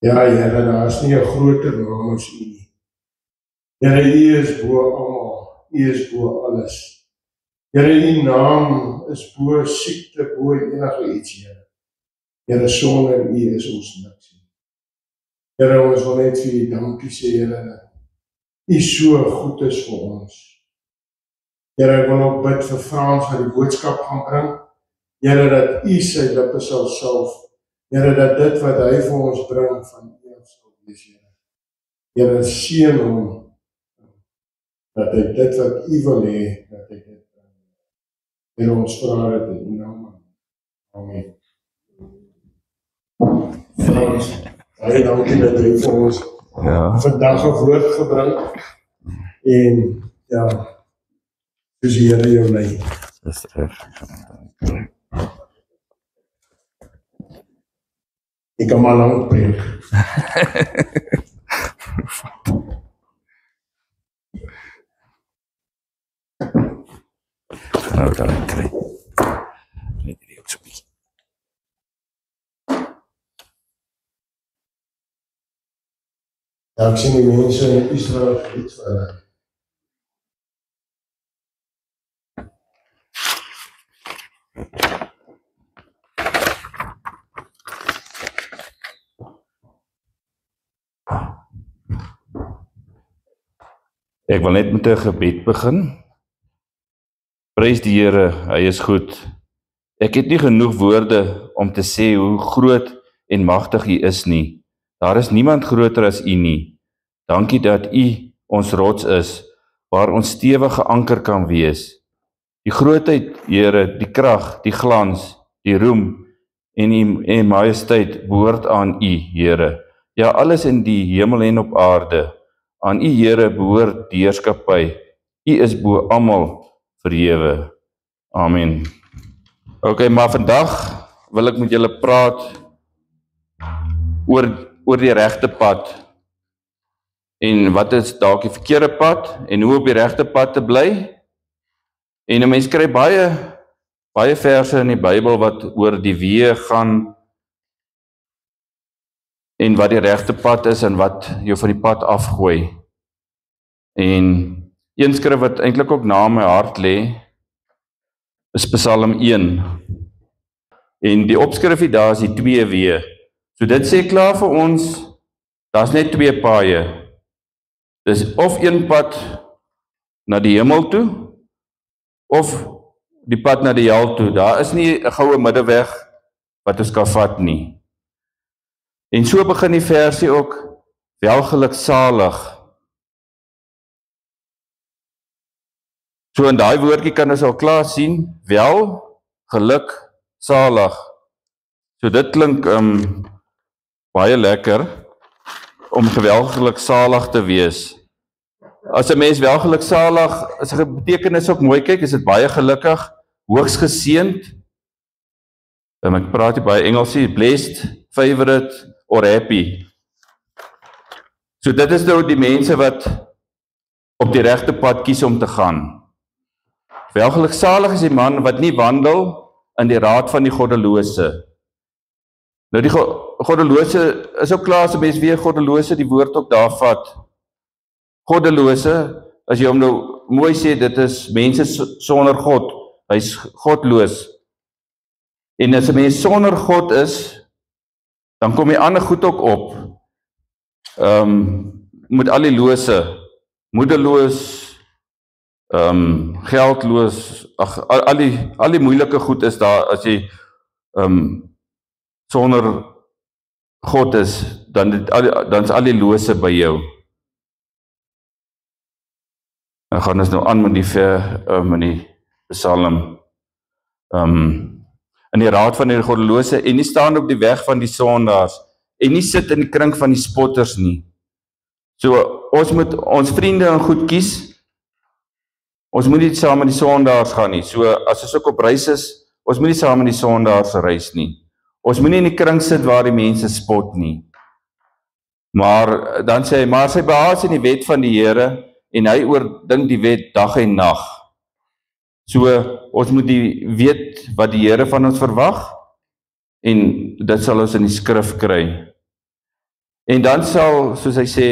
Ja, Here, daar is nie 'n groter naam as U nie. Here, U is bo almal, U is bo alles. Here, U naam is bo siekte, bo enige iets, Here. Here, sonder U is ons niks nie. Here, ons wil net vir U dankie sê, Here, dat U so goed is vir ons. Here, ek wil ook bid vir Frans wat die boodskap gaan bring. Here, dat U sy lippe sal salf. Here, dat dit wat hy vir ons bring van U sal wees, Here. Here, seën hom, dat hy dit wat U wil hê, dat hy dit bring. Here, ons vra dit in U naam. Amen. Frans, baie dankie dat hy vir ons vandag 'n woord gebring. En ja, soos die Here jou lei. Dis reg. Ek kan maar lank preek. Nou dan kry. Net hierdie ook so 'n bietjie. Ja, ek sien die mense in Israel iets vir hulle. Ek wil net met 'n gebed begin. Prys die Here, hy is goed. Ek het nie genoeg woorde om te sê hoe groot en magtig U is nie. Daar is niemand groter as U nie. Dankie dat U ons rots is, waar ons stewige anker kan wees. Die grootheid, Here, die krag, die glans, die roem en die majesteit behoort aan U, Here. Ja, alles in die hemel en op aarde. Aan U, Here, behoort die heerskappy. U is bo almal verhewe. Amen. Okay, maar vandag wil ek met julle praat oor die regte pad. En wat is dalk die verkeerde pad en hoe op die regte pad te bly? En 'n mens kry baie verse in die Bybel wat oor die weë gaan en wat die regte pad is en wat jou van die pad afgooi. En een skrif wat eintlik ook na my hart lê, is Psalm 1. En die opskrifie daar is die 2 weë. So dit sê klaar vir ons, daar's net 2 paaie. Dis of een pad na die hemel toe, of die pad na die hel toe. Daar is nie 'n goue middeweg wat ons kan vat nie. En so begin die versie ook, welgeluksalig. So in daai woordjie kan ons al klaar sien, wel, geluk, salig. So dit klink baie lekker om welgeluksalig te wees. As 'n mens welgeluksalig, as 'n betekenis ook mooi kyk, is dit baie gelukkig, hoogs geseënd. Ek praat hier baie Engels hier, blessed, favorite or happy. So dit is nou die mense wat op die regte pad kies om te gaan. Welgeluksalig is die man wat nie wandel in die raad van die goddelose. Nou die goddelose is ook klaar as 'n mens weer goddelose die woord ook daar vat. Goddelose, as jy hom nou mooi sê, dit is mense sonder God. Hy's godloos. En as 'n mens sonder God is, dan kom die ander goed ook op. Met al die lose, moedeloos, geldloos, al die moeilike goed is daar, as jy sonder God is, dan is al die lose by jou. Dan gaan ons nou aan met die Psalm. In die raad van die goddelose, en nie staan op die weg van die sondaars, en nie sit in die kring van die spotters nie. So, ons moet ons vriende en goed kies. Ons moet nie saam met die sondaars gaan nie. So, as ons ook op reis is, ons moet nie saam met die sondaars reis nie. Ons moet nie in die kring sit waar die mense spot nie. Maar, dan sê hy, maar sy behaas in die wet van die Here, en hy oordink die wet dag en nag. So, ons moet weet wat die Here van ons verwag, en dit sal ons in die skrif kry. En dan sal, soos hy sê,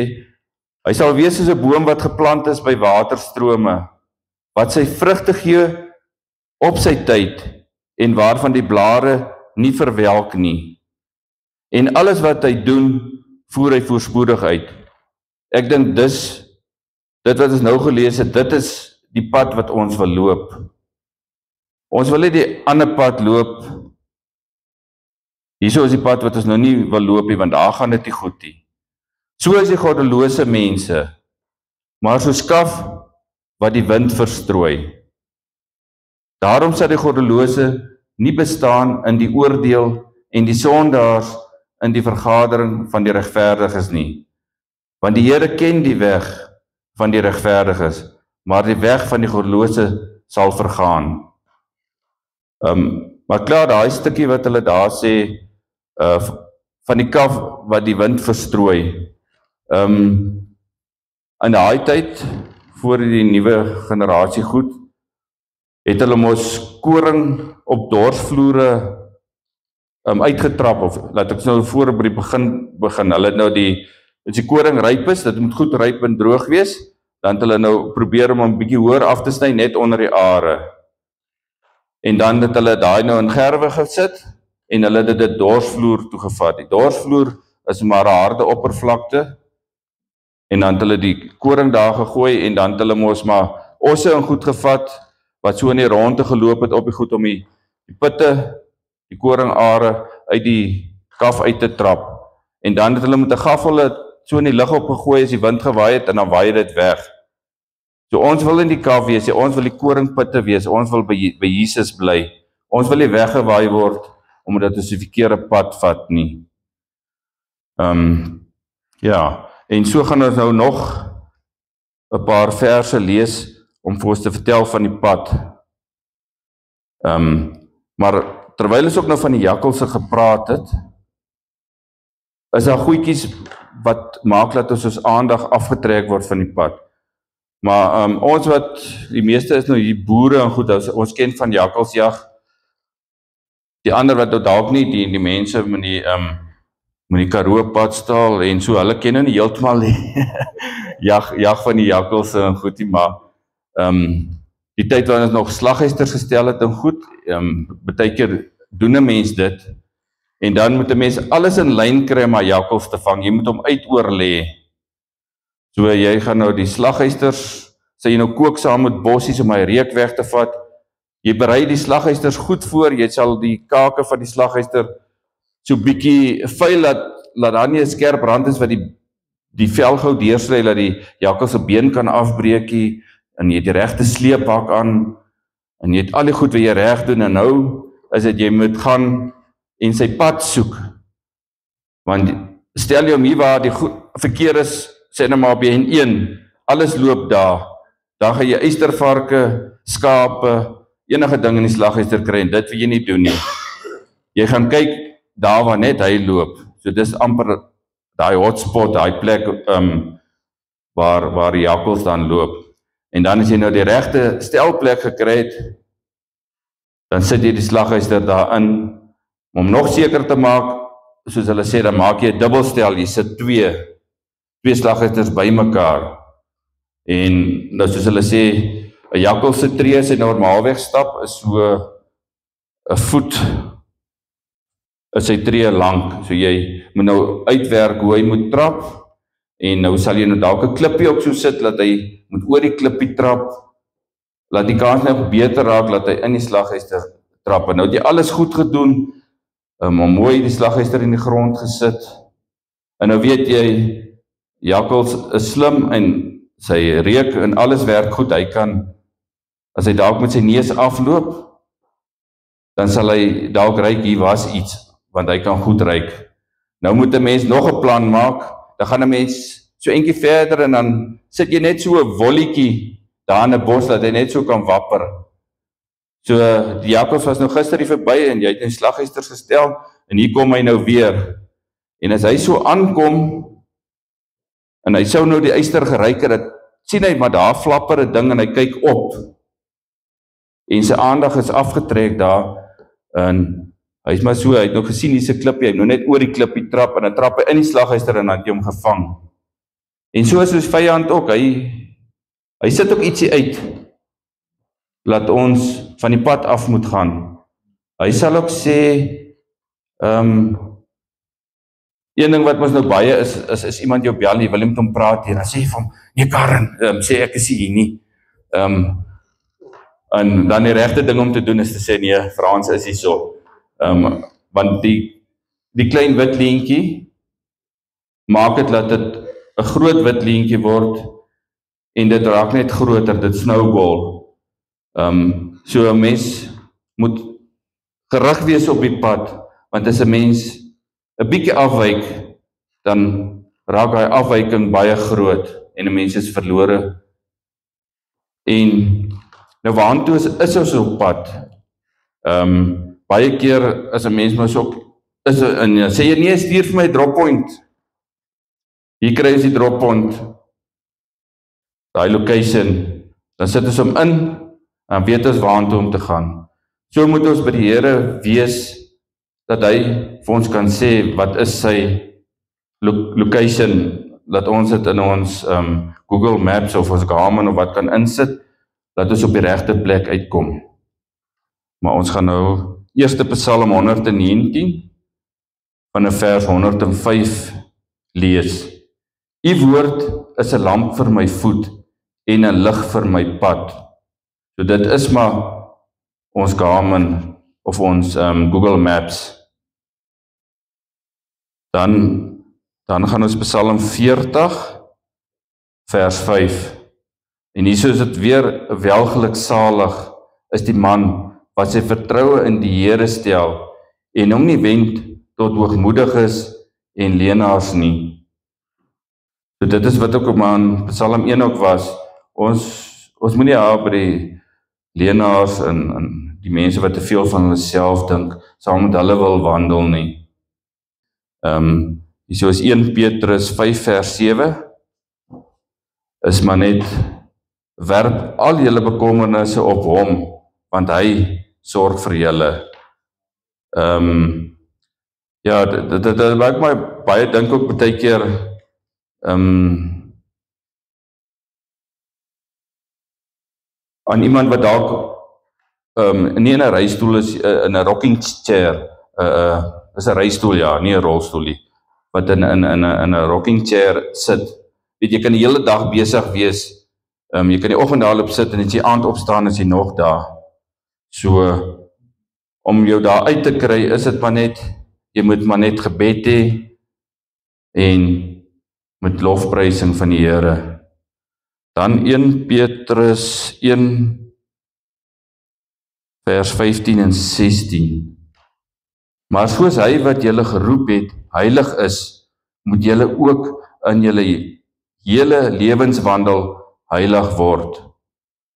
hy sal wees soos 'n boom wat geplant is by waterstrome, wat sy vrugte gee op sy tyd, en waarvan die blare nie verwelk nie. En alles wat hy doen, voer hy voorspoedig uit. Ek dink dit wat ons nou gelees het, dit is die pad wat ons wil loop. Ons wil nie die ander pad loop. Hierso is die pad wat ons nou nie wil loop nie, want daar gaan dit nie goed nie. So is die goddelose mense, maar so skaf wat die wind verstrooi. Daarom sal die goddelose nie bestaan in die oordeel en die sondaars in die vergadering van die regverdiges nie. Want die Here ken die weg van die regverdiges, maar die weg van die goddelose sal vergaan. Maar klaar, daai stukkie wat hulle daar sê, van die kaf wat die wind verstrooi. In daai tyd, voor die nuwe generasie goed, het hulle mos koring op dorsvloere uitgetrap, of laat ek nou voor by die begin, hulle het nou as die koring ryp is, dit moet goed ryp en droog wees, dan het hulle nou probeer om 'n bietjie hoër af te sny, net onder die are. En dan het hulle daai nou in gerwe gesit, en hulle het dit dorsvloer toegevat. Die dorsvloer is maar 'n harde oppervlakte, en dan het hulle die koring daar gegooi, en dan het hulle mos maar osse en goed gevat, wat so in die ronde geloop het op die goed om die pitte, die koringare uit die kaf uit te trap. En dan het hulle met 'n gaffel so in die lug opgegooi as die wind gewaai het, en dan waai dit weg. So ons wil in die kaf wees, ons wil die koringpitte wees, ons wil by Jesus bly. Ons wil nie weggewaai word, omdat ons die verkeerde pad vat nie. Ja, en so gaan ons nou nog 'n paar verse lees, om vir ons te vertel van die pad. Maar terwyl ons ook nou van die jakkalse gepraat het, is daar goedjies wat maak dat ons aandag afgetrek word van die pad. Maar ons die meeste is nou hier boere en goed, ons ken van jakkalsjag. Die ander wat dalk nie, die mense met die Karoo padstal en so, hulle ken nou nie heeltemal die jag van die jakkalse en goed nie, maar die tyd waarin ons nog slaghuisters gestel het en goed, baie keer doen 'n mens dit, en dan moet 'n mens alles in lyn kry om 'n jakkals te vang, jy moet hom uitoorlê. So jy gaan nou die slaghuisters, sê jy nou kook saam met bossies om hy reuk weg te vat, jy berei die slaghuisters goed voor, jy sal die kake van die slaghuister so bietjie vuil, laat daar nie 'n skerp rand is wat die vel gou deursny, dat die jakkals se been kan afbreekie, en jy het die regte sleepbak aan, en jy het al die goed wat jy reg doen, en nou is dit jy moet gaan en sy pad soek. Want stel jy om hier waar die verkeer is, sê nou maar op die N1, alles loop daar, dan gaan jy eystervarke, skape, enige ding in die slaghuister kry, en dit wil jy nie doen nie. Jy gaan kyk daar waar net hy loop, so dis amper daai hotspot, daai plek waar die jakkals dan loop. En dan as jy nou die regte stelplek gekry het, dan sit jy die slaghuister daarin, om nog seker te maak, soos hulle sê, dan maak jy 'n dubbelstel, jy sit twee slaghuisters by mekaar. En nou soos hulle sê, 'n jakkals se tree sy normaalweg stap is so 'n voet is sy tree lank. So jy moet nou uitwerk hoe hy moet trap, en nou sal jy nou dalk 'n klippie op so sit, dat hy moet oor die klippie trap, laat die kans nou beter raak, dat hy in die slaghuister trap. En nou het jy alles goed gedoen, om mooi die slaghuister in die grond gesit, en nou weet jy, jakkals is slim, en sy reuk en alles werk goed, hy kan, as hy dalk met sy neus afloop, dan sal hy dalk ruik, hier was iets, want hy kan goed ruik. Nou moet 'n mens nog 'n plan maak, dan gaan 'n mens so eentjie verder, en dan sit jy net so 'n wolletjie daar in 'n bos, dat hy net so kan wapper. So, die jakkals was nou gister hier verby, en jy het in slaghuisters gestel, en hier kom hy nou weer. En as hy so aankom, en hy sou nou die eyster geryk het, sien hy, maar daar flapper 'n ding, en hy kyk op. En sy aandag is afgetrek daar, en Hy is maar so, hy het nog gesien, hier is 'n klippie, hy het nou net oor die klippie trap, en dan trap hy in die slaghuister en dan het hy hom gevang. En so is ons vyand ook, hy sit ook ietsie uit, laat ons van die pad af moet gaan. Hy sal ook sê, een ding wat ons nou baie is iemand jou bel, jy wil met hom praat hier, dan sê jy vir hom, nee Karen, sê ek is hier nie. En dan die regte ding om te doen is te sê, nee, Frans is hier so. Want die klein wit leentjie maak dit dat dit 'n groot wit leentjie word en dit raak net groter, dit snowball. So 'n mens moet gerig wees op die pad, want as 'n mens 'n bietjie afwyk, dan raak hy afwyking baie groot en 'n mens is verlore. En nou waartoe is ons op pad? Baie keer as 'n mens maar so sê jy nee, stuur vir my droppoint. Hier kry ons die droppoint, daai location, dan sit ons hom in, en weet ons waartoe om te gaan. So moet ons by die Here wees, dat hy vir ons kan sê, wat is sy location, dat ons dit in ons Google Maps of ons Garmin of wat kan insit, dat ons op die regte plek uitkom. Maar ons gaan nou eerste Psalm 119 van vers 105 lees. U woord is 'n lamp vir my voet en 'n lig vir my pad. So dit is maar ons Garmin of ons Google Maps. Dan gaan ons Psalm 40 vers 5. En hier is dit weer, welgeluksalig is die man wat sy vertroue in die Here stel en hom nie wend tot hoogmoediges en leenaars nie. So dit is wat ook in Psalm 1 ook was. Ons moenie by die leenaars en die mense wat te veel van hulle self dink, saam met hulle wil wandel nie. Hier is 1 Petrus 5 vers 7, is maar net, werp al julle bekommernisse op hom, want hy sorg vir julle. Ja, dit maak my baie dink ook baie keer, aan iemand wat dalk nie in 'n reistool is, in 'n rocking chair, is 'n reistool, ja, nie 'n rolstoel nie, wat in 'n rocking chair sit. Weet jy kan die hele dag besig wees, jy kan die oggend daarop sit en as jy aand opstaan is jy nog daar. So om jou daar uit te kry, is dit maar net, jy moet maar net gebed hê en met lofprysing van die Here. Dan 1 Petrus 1 vers 15 en 16. Maar soos hy wat julle geroep het, heilig is, moet julle ook in julle hele lewenswandel heilig word.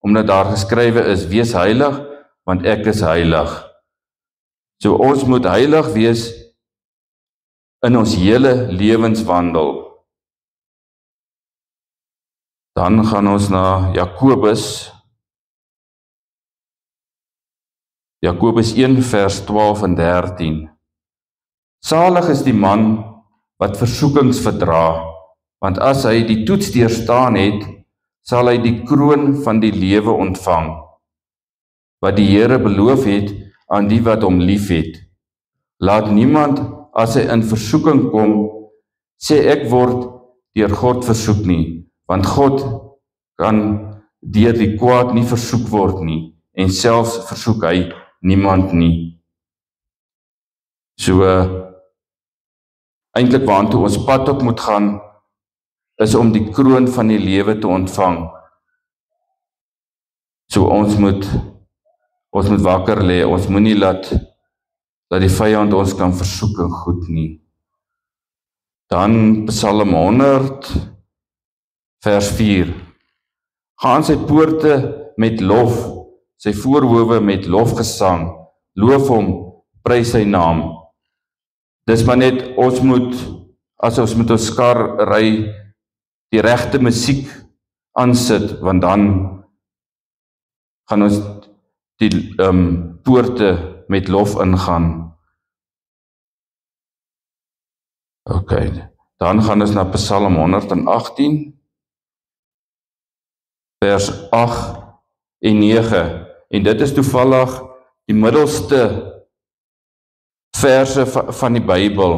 Omdat daar geskrywe is, wees heilig, want ek is heilig. So ons moet heilig wees in ons hele lewenswandel. Dan gaan ons na Jakobus 1 vers 12 en 13. Salig is die man wat versoekings verdra, want as hy die toets deurstaan het, sal hy die kroon van die lewe ontvang, wat die Here beloof het aan die wat hom liefhet. Laat niemand, as hy in versoeking kom, sê ek word deur God versoek nie, want God kan deur die kwaad nie versoek word nie, en selfs versoek hy niemand nie. So, eintlik waartoe ons pad ook moet gaan, is om die kroon van die lewe te ontvang. So ons moet wakker lê, ons moenie laat die vyand ons kan versoek en goed nie. Dan Psalm 100 vers 4. Gaan sy poorte met lof, sy voorhowe met lofgesang, loof hom, prys sy naam. Dis maar net, as ons met ons kar ry, die regte musiek aansit, want dan gaan ons die poorte met lof ingaan. OK, dan gaan ons na Psalm 118, vers 8 en 9. En dit is toevallig die middelste verse van die Bybel.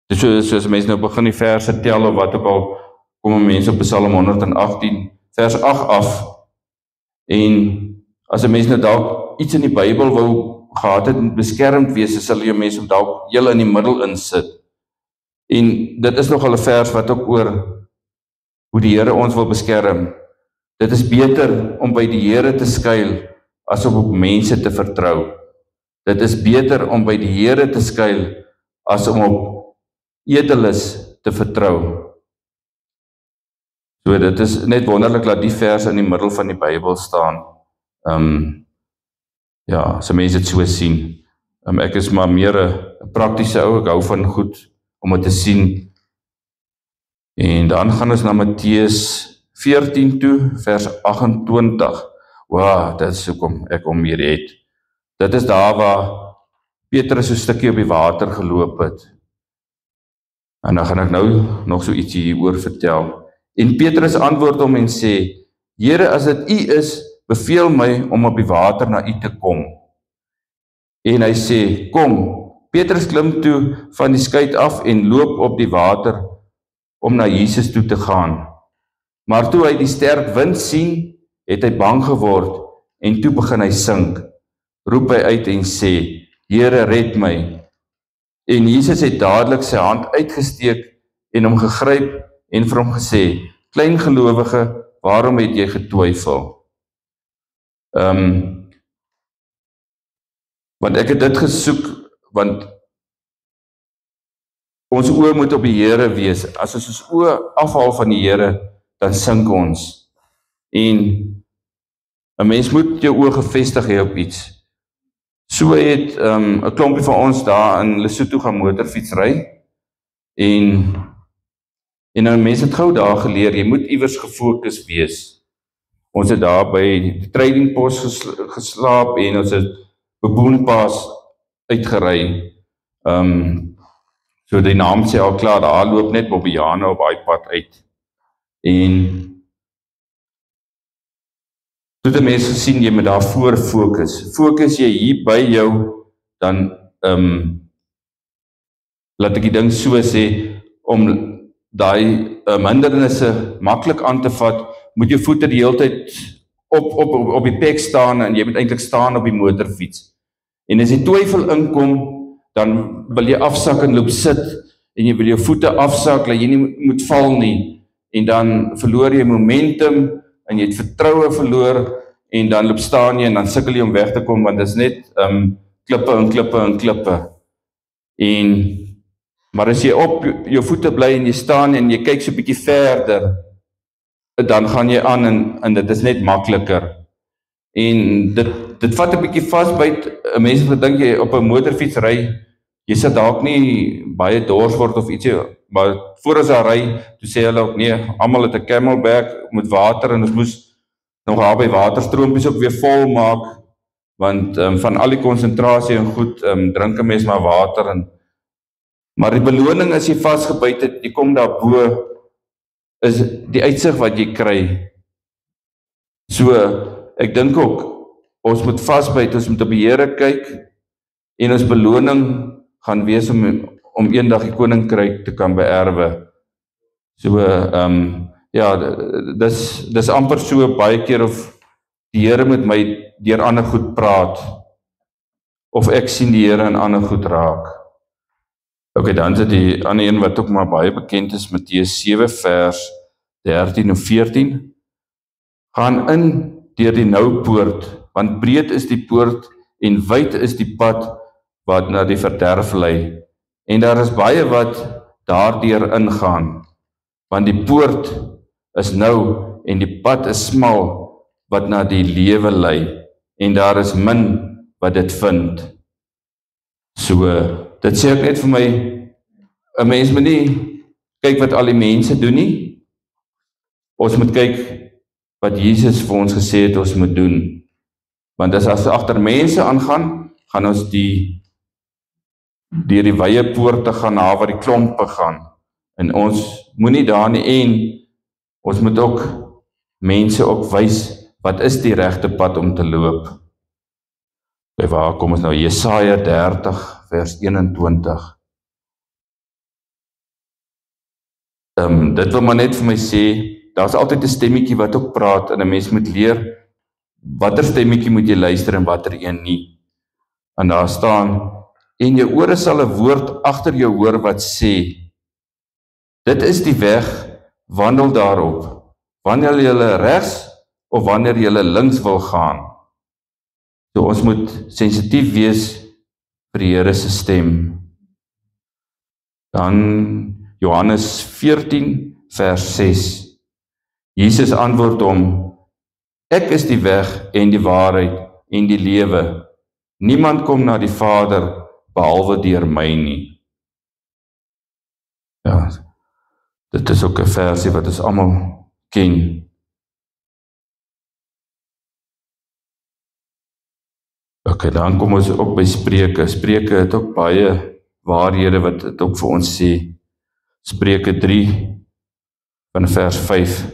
Dis soos mense nou begin die verse tel of wat ook al, kom mense op Psalm 118, vers 8 af. En as 'n mens nou dalk iets in die Bybel wou gehad het en beskermd wees, sal jy mense om dalk heel in die middel insit. En dit is nogal 'n vers wat ook oor hoe die Here ons wil beskerm. Dit is beter om by die Here te skuil as om op mense te vertrou. Dit is beter om by die Here te skuil as om op edeles te vertrou. So dit is net wonderlik dat die vers in die middel van die Bybel staan. Ja, so mense dit so sien. Ek is maar meer 'n praktiese ou, ek hou van goed om dit te sien. En dan gaan ons na Matteus 14 toe, vers 28. Wow, dit is hoekom ek hom hier het. Dit is daar waar Petrus so 'n stukkie op die water geloop het. En dan gaan ek nou nog so ietsie hieroor vertel. En Petrus antwoord hom en sê, Here, as dit U is, beveel my om op die water na U te kom. En hy sê, kom. Petrus klim toe van die skei af en loop op die water om na Jesus toe te gaan. Maar toe hy die sterk wind sien, het hy bang geword en toe begin hy sink. Roep hy uit en sê, Here, red my. En Jesus het dadelik sy hand uitgesteek en hom gegryp en vir hom gesê, klein gelowige, waarom het jy getwyfel? Want ek het dit gesoek, want ons oë moet op die Here wees. As ons oë afhaal van die Here, dan sink ons. En 'n mens moet jou oë gefestig hê op iets. So het 'n klompie van ons daar in Lesotho gaan motorfiets ry. En nou mense het gou daar geleer, jy moet iewers gefokus wees. Ons het daar by die tradingpos geslaap en ons het Beboenpaas uitgery. So die naam sê al klaar, daar loop net Bobbiane op daai pad uit. En toe die mense gesien, jy moet daar voor fokus. Fokus jy hier by jou, dan laat ek die ding so sê, om daai hindernisse maklik aan te vat, moet jou voete die hele tyd op die pek staan en jy moet eintlik staan op die motorfiets. En as die twyfel inkom, dan wil jy afsak en loop sit en jy wil jou voete afsak, dat jy nie moet val nie. En dan verloor jy momentum en jy het vertroue verloor en dan loop staan jy en dan sukkel jy om weg te kom, want dit is net klippe en klippe en klippe. Maar as jy op jou voete bly en jy staan en jy kyk so 'n bietjie verder, dan gaan jy aan en dit is net makliker. En dit vat 'n bietjie vasbyt. Mense gedink jy op 'n motorfiets ry, jy sit dalk nie baie dors word of ietsie, maar voor as hy ry, toe sê hulle ook nee, almal het 'n camelback met water en ons moes nog daar by waterstroomppies ook weer vol maak, want van al die konsentrasie en goed, drink 'n mens maar water maar die beloning as jy vasgebyt het, jy kom daarbo, is die uitsig wat jy kry. So, ek dink ook, ons moet vasbyt, ons moet op die Here kyk, en ons beloning gaan wees om eendag die koninkryk te kan beerwe. So, ja, dis amper so baie keer of die Here met my deur ander goed praat, of ek sien die Here in ander goed raak. Ok, dan is die ander een wat ook maar baie bekend is, Matteus 7 vers 13 en 14. Gaan in deur die nou poort, want breed is die poort en wyd is die pad wat na die verderf lei. En daar is baie wat daardeur ingaan, want die poort is nou en die pad is smal wat na die lewe lei, en daar is min wat dit vind. So, dit sê ek net vir my, 'n mens moet nie kyk wat al die mense doen nie. Ons moet kyk wat Jesus vir ons gesê het ons moet doen. Want as agter mense aangaan, gaan ons die deur die wye poorte gaan na waar die klompe gaan. En ons moenie daar nie en ons moet ook mense ook wys wat is die regte pad om te loop. By waar kom ons nou? Jesaja 30 vers 21. Dit wil maar net vir my sê, daar's altyd 'n stemmetjie wat ook praat en 'n mens moet leer watter stemmetjie moet jy luister en watter een nie. En daar staan, en jou ore sal 'n woord agter jou hoor wat sê, dit is die weg, wandel daarop, wanneer jy regs of wanneer jy links wil gaan. So ons moet sensitief wees vir die Here se stem. Dan Johannes 14 vers 6. Jesus antwoord hom, ek is die weg en die waarheid en die lewe. Niemand kom na die Vader behalwe deur my nie. Ja, dit is ook 'n versie wat ons almal ken. Okay, dan kom ons ook by Spreuke. Spreuke het ook baie waarhede wat dit ook vir ons sê. Spreuke 3 van vers 5.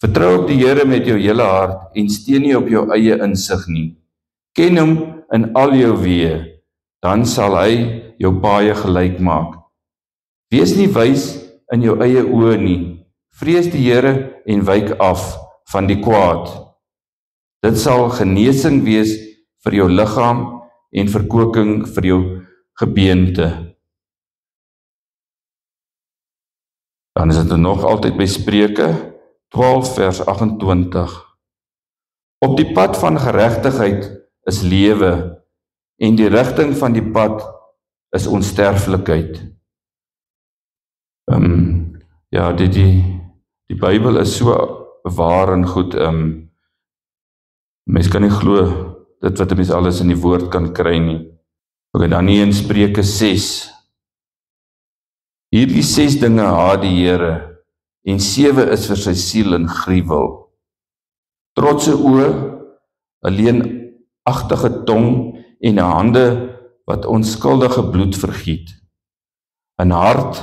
Vertrou op die Here met jou hele hart en steun nie op jou eie insig nie. Ken hom in al jou weë, dan sal hy jou paaie gelyk maak. Wees nie wys in jou eie oë nie. Vrees die Here en wyk af van die kwaad. Dit sal genesing wees vir jou liggaam en verkoeking vir jou gebeente. Dan is dit nog altyd by Spreuke 12 vers 28. Op die pad van geregtigheid is lewe en die rigting van die pad is onsterflikheid. Ja, die Bybel is so waar en goed. Mens kan nie glo dit wat mens alles in die woord kan kry nie. Okay, dan hier in Spreuke 6. Hierdie 6 dinge haat die Here en 7 is vir sy siel en gruwel. Trotse oë, 'n leenagtige tong en 'n hande wat onskuldige bloed vergiet. 'n hart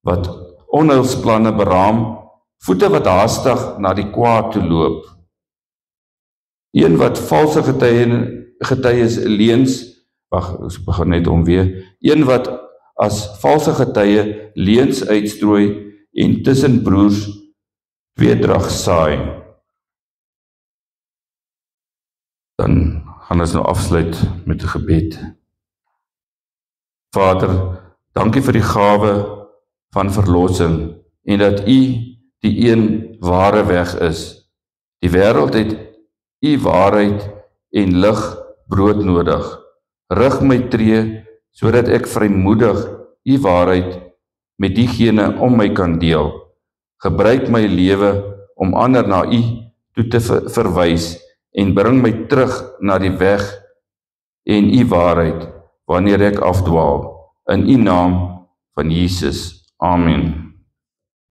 wat onheilsplanne beraam, voete wat haastig na die kwaad toe loop. Een wat valse getuies leens, ons begin net om weer, een wat as valse getuie leens uitstrooi en tussen broers tweedrag saai. Dan gaan ons nou afsluit met 'n gebed. Vader, dankie vir die gawe van verlossing en dat U die een ware weg is. Die wêreld het U waarheid en lig brood nodig. Rig my tree sodat ek vrymoedig U waarheid met diegene om my kan deel. Gebruik my lewe om ander na U toe te verwys en bring my terug na die weg en U waarheid wanneer ek afdwaal. In U naam van Jesus. Amen.